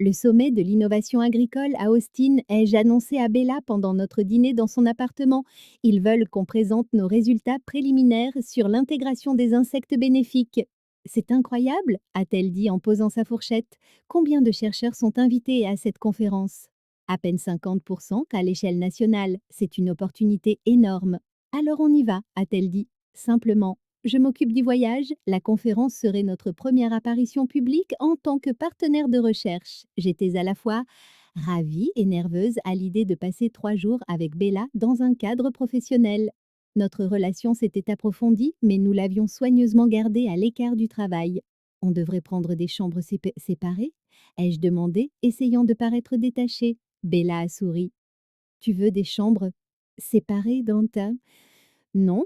Le sommet de l'innovation agricole à Austin, ai-je annoncé à Bella pendant notre dîner dans son appartement. Ils veulent qu'on présente nos résultats préliminaires sur l'intégration des insectes bénéfiques. C'est incroyable, a-t-elle dit en posant sa fourchette. Combien de chercheurs sont invités à cette conférence? À peine 50% à l'échelle nationale. C'est une opportunité énorme. Alors on y va, a-t-elle dit, simplement. Je m'occupe du voyage. La conférence serait notre première apparition publique en tant que partenaire de recherche. J'étais à la fois ravie et nerveuse à l'idée de passer 3 jours avec Bella dans un cadre professionnel. Notre relation s'était approfondie, mais nous l'avions soigneusement gardée à l'écart du travail. On devrait prendre des chambres séparées? Ai-je demandé, essayant de paraître détachée. Bella a souri. Tu veux des chambres séparées dans ta... Non,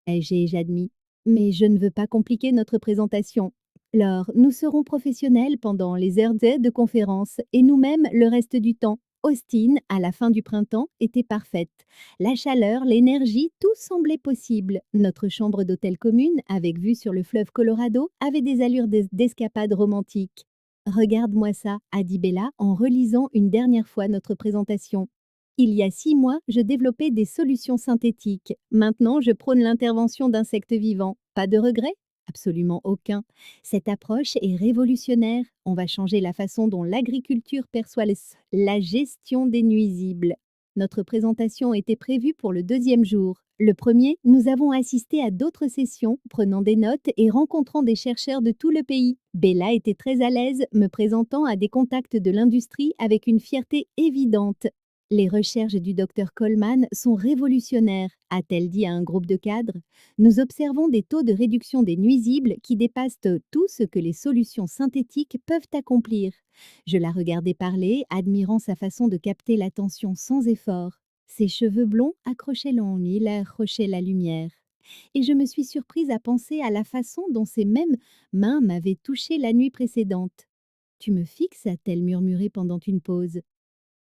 ai-je admis. Mais je ne veux pas compliquer notre présentation. Alors, nous serons professionnels pendant les heures de conférence et nous-mêmes le reste du temps. Austin, à la fin du printemps, était parfaite. La chaleur, l'énergie, tout semblait possible. Notre chambre d'hôtel commune, avec vue sur le fleuve Colorado, avait des allures d'escapade romantique. Regarde-moi ça, a dit Bella en relisant une dernière fois notre présentation. Il y a 6 mois, je développais des solutions synthétiques. Maintenant, je prône l'intervention d'insectes vivants. Pas de regret? Absolument aucun. Cette approche est révolutionnaire. On va changer la façon dont l'agriculture perçoit la gestion des nuisibles. Notre présentation était prévue pour le deuxième jour. Le premier, nous avons assisté à d'autres sessions, prenant des notes et rencontrant des chercheurs de tout le pays. Bella était très à l'aise, me présentant à des contacts de l'industrie avec une fierté évidente. Les recherches du docteur Coleman sont révolutionnaires, a-t-elle dit à un groupe de cadres. Nous observons des taux de réduction des nuisibles qui dépassent tout ce que les solutions synthétiques peuvent accomplir. Je la regardais parler, admirant sa façon de capter l'attention sans effort. Ses cheveux blonds accrochaient l'ennui, accrochaient la lumière. Et je me suis surprise à penser à la façon dont ces mêmes mains m'avaient touchée la nuit précédente. Tu me fixes, a-t-elle murmuré pendant une pause.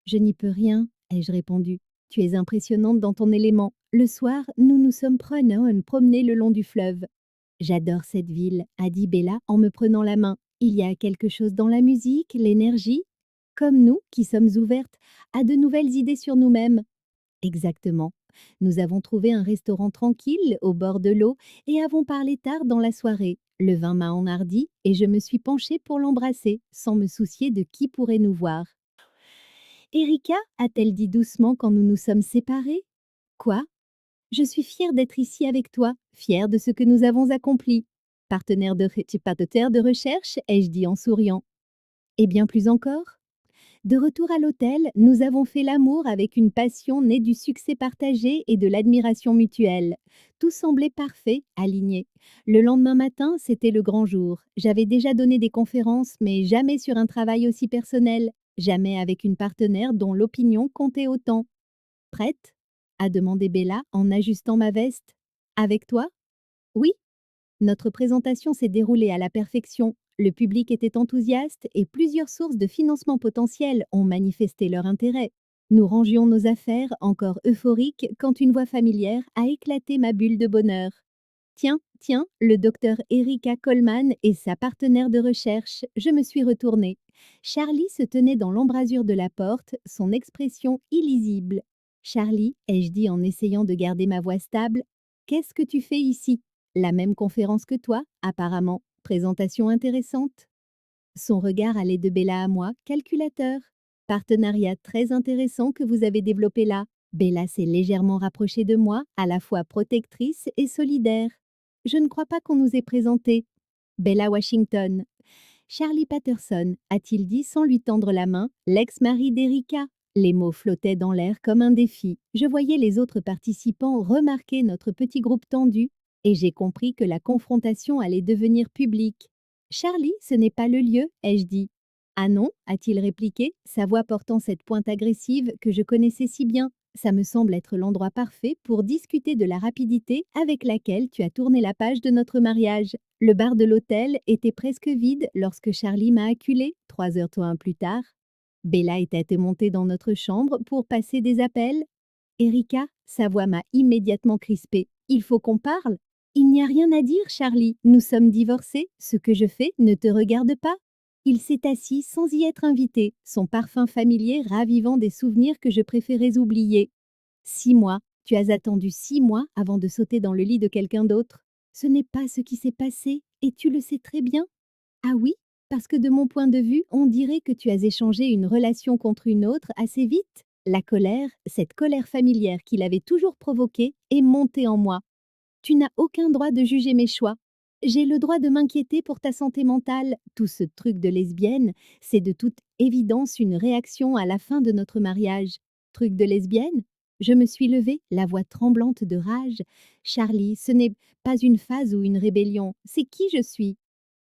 Je n'y peux rien, ai-je répondu. Tu es impressionnante dans ton élément. Le soir, nous nous sommes promenés le long du fleuve. J'adore cette ville, a dit Bella en me prenant la main. Il y a quelque chose dans la musique, l'énergie, comme nous qui sommes ouvertes à de nouvelles idées sur nous-mêmes. Exactement. Nous avons trouvé un restaurant tranquille au bord de l'eau et avons parlé tard dans la soirée. Le vin m'a enhardi et je me suis penchée pour l'embrasser, sans me soucier de qui pourrait nous voir. Erika, a-t-elle dit doucement quand nous nous sommes séparés. Quoi? Je suis fière d'être ici avec toi, fière de ce que nous avons accompli. Partenaire de recherche, ai-je dit en souriant. Et bien plus encore. De retour à l'hôtel, nous avons fait l'amour avec une passion née du succès partagé et de l'admiration mutuelle. Tout semblait parfait, aligné. Le lendemain matin, c'était le grand jour. J'avais déjà donné des conférences, mais jamais sur un travail aussi personnel, jamais avec une partenaire dont l'opinion comptait autant. Prête? A demandé Bella en ajustant ma veste. Avec toi? Oui. Notre présentation s'est déroulée à la perfection. Le public était enthousiaste et plusieurs sources de financement potentiels ont manifesté leur intérêt. Nous rangions nos affaires, encore euphoriques, quand une voix familière a éclaté ma bulle de bonheur. Tiens, tiens, le docteur Erika Coleman et sa partenaire de recherche, je me suis retournée. Charlie se tenait dans l'embrasure de la porte, son expression illisible. Charlie, ai-je dit en essayant de garder ma voix stable, qu'est-ce que tu fais ici? La même conférence que toi, apparemment. Présentation intéressante. Son regard allait de Bella à moi, calculateur. Partenariat très intéressant que vous avez développé là. Bella s'est légèrement rapprochée de moi, à la fois protectrice et solidaire. Je ne crois pas qu'on nous ait présenté. Bella Washington. Charlie Patterson, a-t-il dit sans lui tendre la main, l'ex-mari d'Erika. Les mots flottaient dans l'air comme un défi. Je voyais les autres participants remarquer notre petit groupe tendu et j'ai compris que la confrontation allait devenir publique. Charlie, ce n'est pas le lieu, ai-je dit. Ah non, a-t-il répliqué, sa voix portant cette pointe agressive que je connaissais si bien. Ça me semble être l'endroit parfait pour discuter de la rapidité avec laquelle tu as tourné la page de notre mariage. Le bar de l'hôtel était presque vide lorsque Charlie m'a acculé, 3 heures plus tard. Bella était montée dans notre chambre pour passer des appels. Erika, sa voix m'a immédiatement crispée. Il faut qu'on parle. Il n'y a rien à dire, Charlie. Nous sommes divorcés. Ce que je fais ne te regarde pas. Il s'est assis sans y être invité, son parfum familier ravivant des souvenirs que je préférais oublier. 6 mois. Tu as attendu 6 mois avant de sauter dans le lit de quelqu'un d'autre. Ce n'est pas ce qui s'est passé, et tu le sais très bien. Ah oui, parce que de mon point de vue, on dirait que tu as échangé une relation contre une autre assez vite. La colère, cette colère familière qu'il avait toujours provoquée, est montée en moi. Tu n'as aucun droit de juger mes choix. J'ai le droit de m'inquiéter pour ta santé mentale. Tout ce truc de lesbienne, c'est de toute évidence une réaction à la fin de notre mariage. Truc de lesbienne? Je me suis levée, la voix tremblante de rage. Charlie, ce n'est pas une phase ou une rébellion, c'est qui je suis.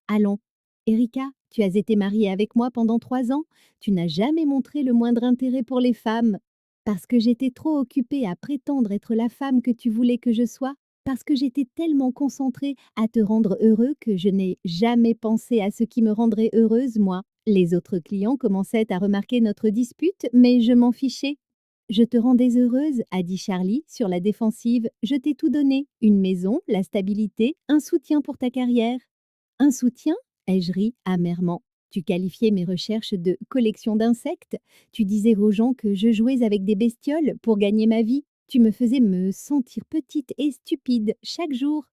Allons. Erika, tu as été mariée avec moi pendant 3 ans. Tu n'as jamais montré le moindre intérêt pour les femmes. Parce que j'étais trop occupée à prétendre être la femme que tu voulais que je sois, parce que j'étais tellement concentrée à te rendre heureux que je n'ai jamais pensé à ce qui me rendrait heureuse, moi. Les autres clients commençaient à remarquer notre dispute, mais je m'en fichais. Je te rendais heureuse, a dit Charlie, sur la défensive. Je t'ai tout donné. Une maison, la stabilité, un soutien pour ta carrière. Un soutien? Ai-je ri amèrement. Tu qualifiais mes recherches de collection d'insectes. Tu disais aux gens que je jouais avec des bestioles pour gagner ma vie. Tu me faisais me sentir petite et stupide chaque jour.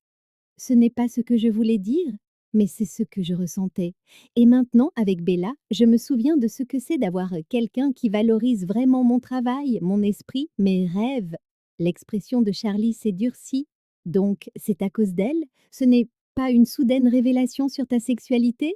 Ce n'est pas ce que je voulais dire, mais c'est ce que je ressentais. Et maintenant, avec Bella, je me souviens de ce que c'est d'avoir quelqu'un qui valorise vraiment mon travail, mon esprit, mes rêves. L'expression de Charlie s'est durcie. Donc, c'est à cause d'elle? Ce n'est pas une soudaine révélation sur ta sexualité?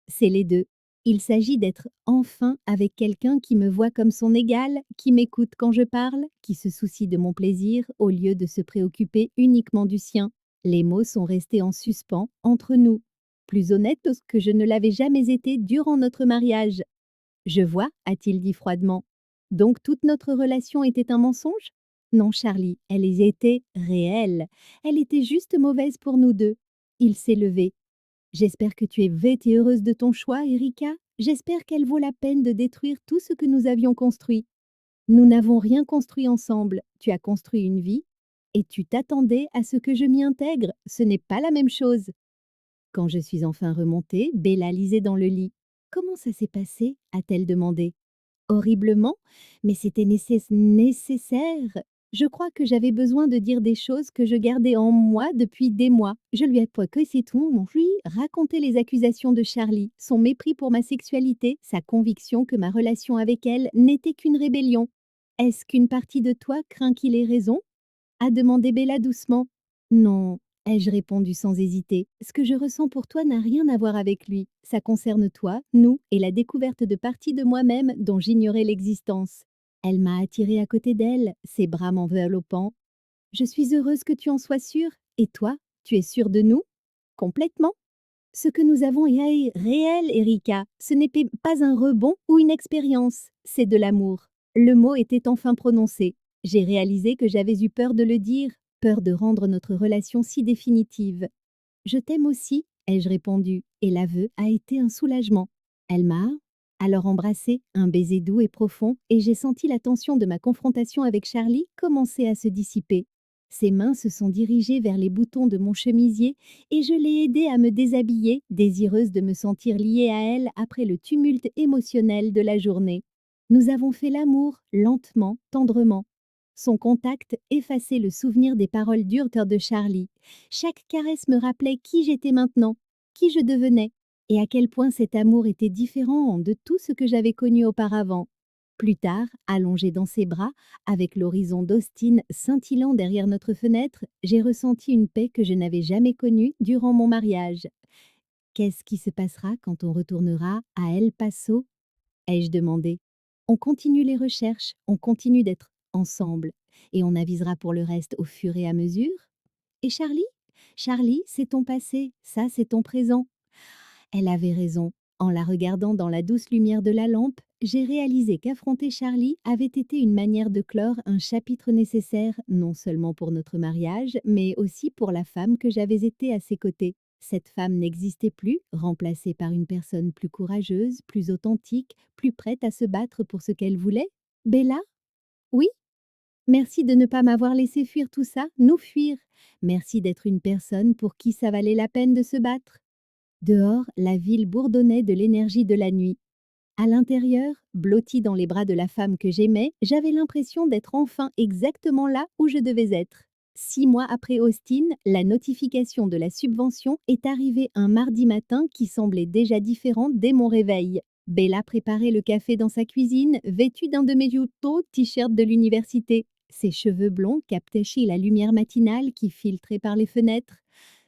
C'est les deux. Il s'agit d'être enfin avec quelqu'un qui me voit comme son égal, qui m'écoute quand je parle, qui se soucie de mon plaisir au lieu de se préoccuper uniquement du sien. Les mots sont restés en suspens entre nous, plus honnête que je ne l'avais jamais été durant notre mariage. Je vois, a-t-il dit froidement. Donc toute notre relation était un mensonge? Non, Charlie, elle était réelle. Elle était juste mauvaise pour nous deux. Il s'est levé. J'espère que tu es vête et heureuse de ton choix, Erika. J'espère qu'elle vaut la peine de détruire tout ce que nous avions construit. Nous n'avons rien construit ensemble. Tu as construit une vie et tu t'attendais à ce que je m'y intègre. Ce n'est pas la même chose. Quand je suis enfin remontée, Bella lisait dans le lit. Comment ça s'est passé? A-t-elle demandé. Horriblement, mais c'était nécessaire. Je crois que j'avais besoin de dire des choses que je gardais en moi depuis des mois. Je lui ai pas que c'est tout, mon lui raconté les accusations de Charlie, son mépris pour ma sexualité, sa conviction que ma relation avec elle n'était qu'une rébellion. Est-ce qu'une partie de toi craint qu'il ait raison? A demandé Bella doucement. Non, ai-je répondu sans hésiter. Ce que je ressens pour toi n'a rien à voir avec lui. Ça concerne toi, nous et la découverte de parties de moi-même dont j'ignorais l'existence. Elle m'a attirée à côté d'elle, ses bras m'enveloppant. Je suis heureuse que tu en sois sûre. Et toi, tu es sûre de nous? Complètement. Ce que nous avons est réel, Erika. Ce n'est pas un rebond ou une expérience, c'est de l'amour. Le mot était enfin prononcé. J'ai réalisé que j'avais eu peur de le dire, peur de rendre notre relation si définitive. Je t'aime aussi, ai-je répondu, et l'aveu a été un soulagement. Elle m'a alors embrassé, un baiser doux et profond, et j'ai senti la tension de ma confrontation avec Charlie commencer à se dissiper. Ses mains se sont dirigées vers les boutons de mon chemisier et je l'ai aidée à me déshabiller, désireuse de me sentir liée à elle après le tumulte émotionnel de la journée. Nous avons fait l'amour, lentement, tendrement. Son contact effaçait le souvenir des paroles dures de Charlie. Chaque caresse me rappelait qui j'étais maintenant, qui je devenais, et à quel point cet amour était différent de tout ce que j'avais connu auparavant. Plus tard, allongée dans ses bras, avec l'horizon d'Austin scintillant derrière notre fenêtre, j'ai ressenti une paix que je n'avais jamais connue durant mon mariage. Qu'est-ce qui se passera quand on retournera à El Paso? Ai-je demandé. On continue les recherches, on continue d'être ensemble, et on avisera pour le reste au fur et à mesure. Et Charlie? Charlie, c'est ton passé, ça c'est ton présent. Elle avait raison. En la regardant dans la douce lumière de la lampe, j'ai réalisé qu'affronter Charlie avait été une manière de clore un chapitre nécessaire non seulement pour notre mariage, mais aussi pour la femme que j'avais été à ses côtés. Cette femme n'existait plus, remplacée par une personne plus courageuse, plus authentique, plus prête à se battre pour ce qu'elle voulait. Bella? Oui? Merci de ne pas m'avoir laissé fuir tout ça, nous fuir. Merci d'être une personne pour qui ça valait la peine de se battre. Dehors, la ville bourdonnait de l'énergie de la nuit. À l'intérieur, blottie dans les bras de la femme que j'aimais, j'avais l'impression d'être enfin exactement là où je devais être. 6 mois après Austin, la notification de la subvention est arrivée un mardi matin qui semblait déjà différent dès mon réveil. Bella préparait le café dans sa cuisine, vêtue d'un de mes tutos t-shirt de l'université. Ses cheveux blonds captaient la lumière matinale qui filtrait par les fenêtres.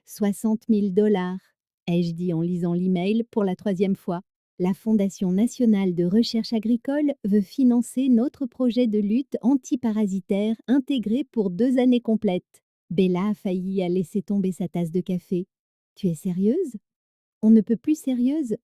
60 000 $, ai-je dit en lisant l'email pour la 3e fois. La Fondation nationale de recherche agricole veut financer notre projet de lutte antiparasitaire intégré pour 2 années complètes. Bella a failli à laisser tomber sa tasse de café. Tu es sérieuse? On ne peut plus sérieuse.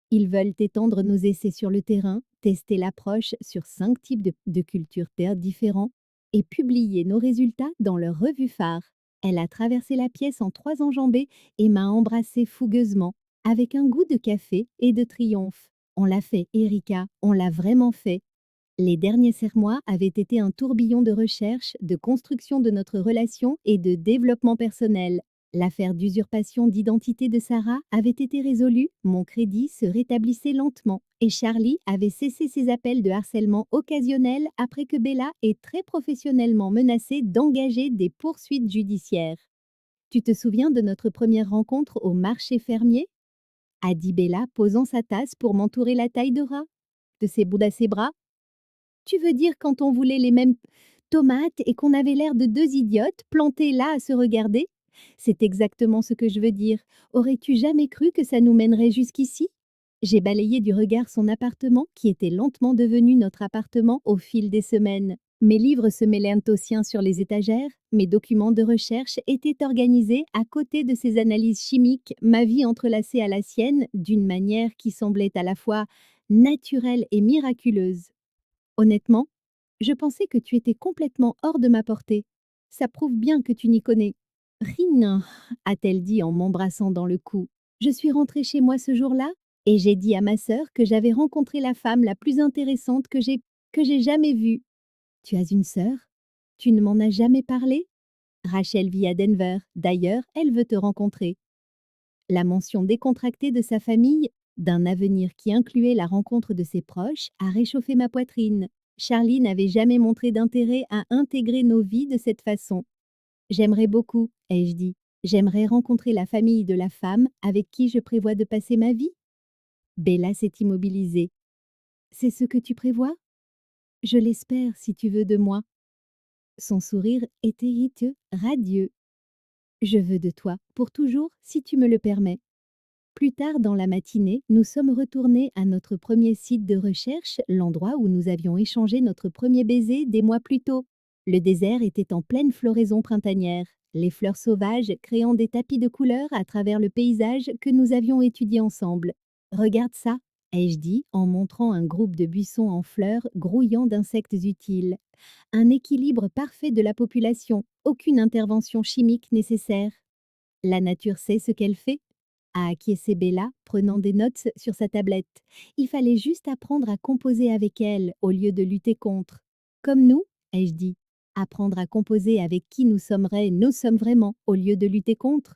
Ils veulent étendre nos essais sur le terrain, tester l'approche sur 5 types de cultures terres différents et publier nos résultats dans leur revue phare. Elle a traversé la pièce en 3 enjambées et m'a embrassée fougueusement, avec un goût de café et de triomphe. On l'a fait, Erika, on l'a vraiment fait. Les derniers serre-mois avaient été un tourbillon de recherche, de construction de notre relation et de développement personnel. L'affaire d'usurpation d'identité de Sarah avait été résolue, mon crédit se rétablissait lentement, et Charlie avait cessé ses appels de harcèlement occasionnel après que Bella ait très professionnellement menacé d'engager des poursuites judiciaires. Tu te souviens de notre première rencontre au marché fermier? A dit Bella, posant sa tasse pour m'entourer la taille de rat. De ses bouts à ses bras. Tu veux dire quand on voulait les mêmes tomates et qu'on avait l'air de 2 idiotes plantés là à se regarder? C'est exactement ce que je veux dire. Aurais-tu jamais cru que ça nous mènerait jusqu'ici? J'ai balayé du regard son appartement qui était lentement devenu notre appartement au fil des semaines. Mes livres se mêlaient aux siens sur les étagères, mes documents de recherche étaient organisés à côté de ses analyses chimiques, ma vie entrelacée à la sienne d'une manière qui semblait à la fois naturelle et miraculeuse. Honnêtement, je pensais que tu étais complètement hors de ma portée. Ça prouve bien que tu n'y connais rien, a-t-elle dit en m'embrassant dans le cou. Je suis rentrée chez moi ce jour-là et j'ai dit à ma sœur que j'avais rencontré la femme la plus intéressante que j'ai jamais vue. Tu as une sœur? Tu ne m'en as jamais parlé? Rachel vit à Denver. D'ailleurs, elle veut te rencontrer. La mention décontractée de sa famille, d'un avenir qui incluait la rencontre de ses proches, a réchauffé ma poitrine. Charlie n'avait jamais montré d'intérêt à intégrer nos vies de cette façon. J'aimerais beaucoup, ai-je dit. J'aimerais rencontrer la famille de la femme avec qui je prévois de passer ma vie. Bella s'est immobilisée. C'est ce que tu prévois? Je l'espère si tu veux de moi. Son sourire était radieux. Je veux de toi, pour toujours, si tu me le permets. Plus tard dans la matinée, nous sommes retournés à notre premier site de recherche, l'endroit où nous avions échangé notre premier baiser des mois plus tôt. Le désert était en pleine floraison printanière, les fleurs sauvages créant des tapis de couleurs à travers le paysage que nous avions étudié ensemble. Regarde ça, ai-je dit en montrant un groupe de buissons en fleurs grouillant d'insectes utiles. Un équilibre parfait de la population, aucune intervention chimique nécessaire. La nature sait ce qu'elle fait, a acquiescé Bella, prenant des notes sur sa tablette. Il fallait juste apprendre à composer avec elle au lieu de lutter contre. Comme nous, ai-je dit. Apprendre à composer avec qui nous sommes vraiment, au lieu de lutter contre.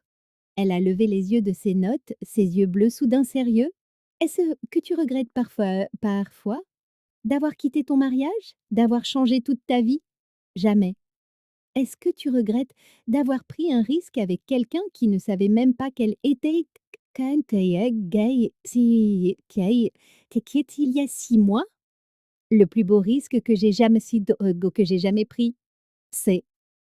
Elle a levé les yeux de ses notes, ses yeux bleus soudain sérieux. Est-ce que tu regrettes parfois d'avoir quitté ton mariage? D'avoir changé toute ta vie? Jamais. Est-ce que tu regrettes d'avoir pris un risque avec quelqu'un qui ne savait même pas qu'elle était quand gay si t'es quitte il y a 6 mois? Le plus beau risque que j'ai jamais pris, c'est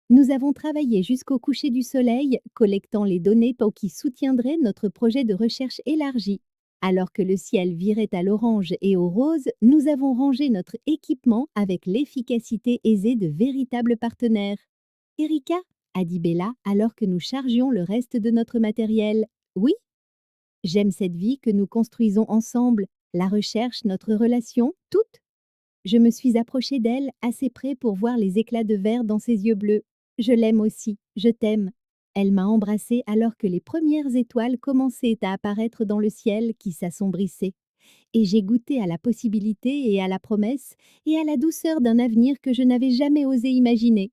nous avons travaillé jusqu'au coucher du soleil, collectant les données pour qui soutiendraient notre projet de recherche élargi. Alors que le ciel virait à l'orange et au rose, nous avons rangé notre équipement avec l'efficacité aisée de véritables partenaires. Erika, a dit Bella alors que nous chargions le reste de notre matériel. Oui, j'aime cette vie que nous construisons ensemble, la recherche, notre relation, toute. Je me suis approchée d'elle assez près pour voir les éclats de verre dans ses yeux bleus. Je l'aime aussi, je t'aime. Elle m'a embrassée alors que les premières étoiles commençaient à apparaître dans le ciel qui s'assombrissait. Et j'ai goûté à la possibilité et à la promesse et à la douceur d'un avenir que je n'avais jamais osé imaginer.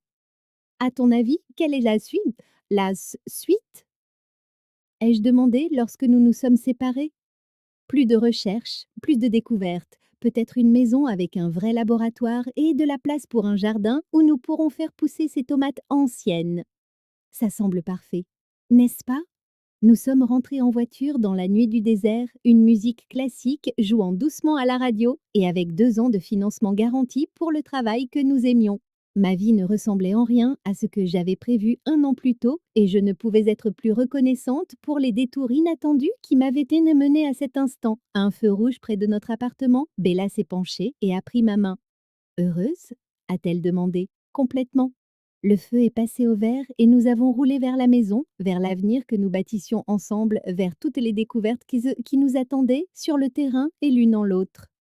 À ton avis, quelle est la suite? Suite? Ai-je demandé lorsque nous nous sommes séparés? Plus de recherches, plus de découvertes, peut-être une maison avec un vrai laboratoire et de la place pour un jardin où nous pourrons faire pousser ces tomates anciennes. Ça semble parfait, n'est-ce pas? Nous sommes rentrés en voiture dans la nuit du désert, une musique classique jouant doucement à la radio et avec 2 ans de financement garanti pour le travail que nous aimions. Ma vie ne ressemblait en rien à ce que j'avais prévu 1 an plus tôt et je ne pouvais être plus reconnaissante pour les détours inattendus qui m'avaient été menés à cet instant. À un feu rouge près de notre appartement, Bella s'est penchée et a pris ma main. Heureuse? A-t-elle demandé. Complètement. Le feu est passé au vert et nous avons roulé vers la maison, vers l'avenir que nous bâtissions ensemble, vers toutes les découvertes qui nous attendaient sur le terrain et l'une en l'autre.